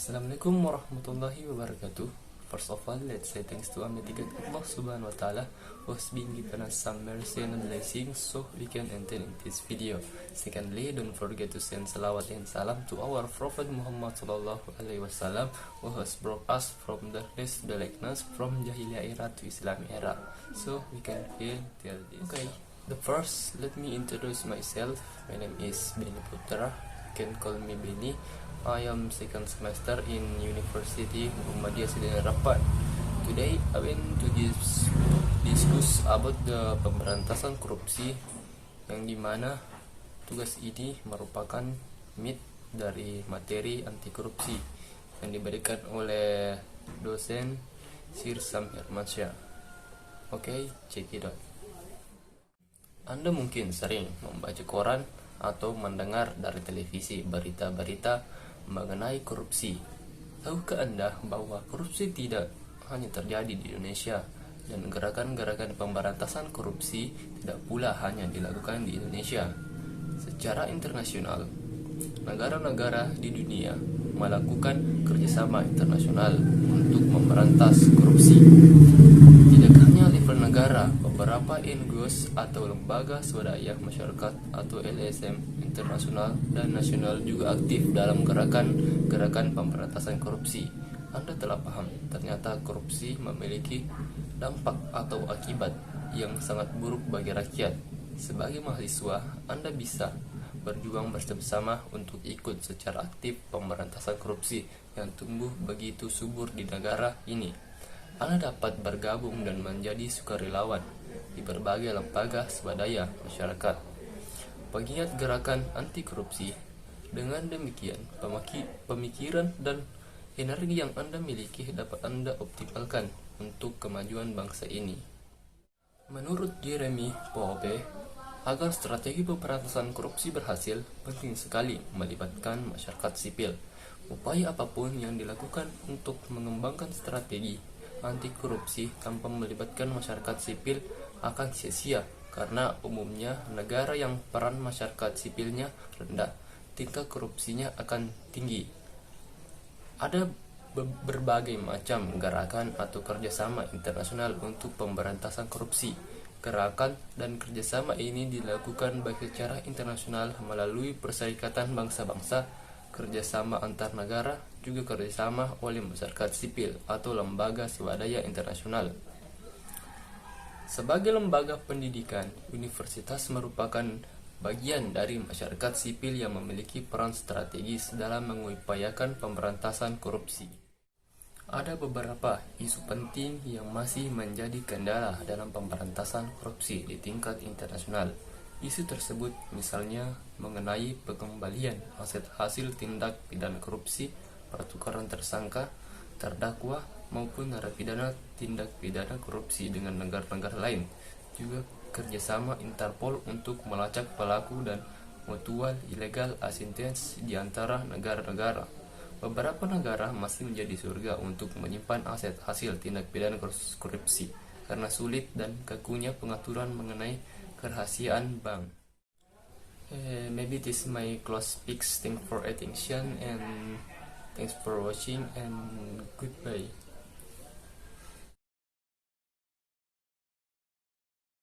Assalamualaikum warahmatullahi wabarakatuh. First of all, let's say thanks to Almighty God Allah Subhanahu wa Ta'ala who has been given us some mercy and blessings so we can enter in this video. Secondly, don't forget to send salawat and salam to our Prophet Muhammad Sallallahu Alaihi Wasallam who has brought us from darkness to likeness, from Jahiliyah era to Islam era, so we can feel till this. Okay, the first, let me introduce myself. My name is Benny Putra. You can call me Benny. I am second semester in University Muhammadiyah Sedana Rapat. Today I want to discuss about the pemberantasan korupsi, yang dimana tugas ini merupakan mid dari materi anti korupsi yang diberikan oleh dosen Sir Sam Hermansyah. Oke, check it out. Anda mungkin sering membaca koran atau mendengar dari televisi berita-berita mengenai korupsi. Tahukah Anda bahwa korupsi tidak hanya terjadi di Indonesia, dan gerakan-gerakan pemberantasan korupsi tidak pula hanya dilakukan di Indonesia. Secara internasional, negara-negara di dunia melakukan kerjasama internasional untuk memberantas korupsi. Tidak hanya level negara, beberapa NGOs atau lembaga swadaya masyarakat atau LSM internasional dan nasional juga aktif dalam gerakan pemberantasan korupsi. Anda telah paham, ternyata korupsi memiliki dampak atau akibat yang sangat buruk bagi rakyat. Sebagai mahasiswa, Anda bisa berjuang bersama-sama untuk ikut secara aktif pemberantasan korupsi yang tumbuh begitu subur di negara ini. Anda dapat bergabung dan menjadi sukarelawan di berbagai lembaga swadaya masyarakat, pegiat gerakan anti korupsi. Dengan demikian, pemikiran dan energi yang Anda miliki dapat Anda optimalkan untuk kemajuan bangsa ini. Menurut Jeremy Pope, agar strategi pemberantasan korupsi berhasil, penting sekali melibatkan masyarakat sipil. Upaya apapun yang dilakukan untuk mengembangkan strategi anti korupsi tanpa melibatkan masyarakat sipil akan sia-sia, karena umumnya negara yang peran masyarakat sipilnya rendah, tingkat korupsinya akan tinggi. Ada berbagai macam gerakan atau kerjasama internasional untuk pemberantasan korupsi. Gerakan dan kerjasama ini dilakukan baik secara internasional melalui Perserikatan Bangsa-Bangsa, kerjasama antar negara, juga kerjasama oleh masyarakat sipil atau lembaga swadaya internasional. Sebagai lembaga pendidikan, universitas merupakan bagian dari masyarakat sipil yang memiliki peran strategis dalam mengupayakan pemberantasan korupsi. Ada beberapa isu penting yang masih menjadi kendala dalam pemberantasan korupsi di tingkat internasional. Isu tersebut misalnya mengenai pengembalian aset hasil tindak pidana korupsi, pertukaran tersangka, terdakwa, maupun narapidana tindak pidana korupsi dengan negara-negara lain. Juga kerjasama Interpol untuk melacak pelaku dan mutual illegal assistance di antara negara-negara. Beberapa negara masih menjadi surga untuk menyimpan aset hasil tindak pidana korupsi karena sulit dan kakunya pengaturan mengenai kerahasiaan bank. Maybe this is my close speaks. Thanks for attention and thanks for watching and goodbye.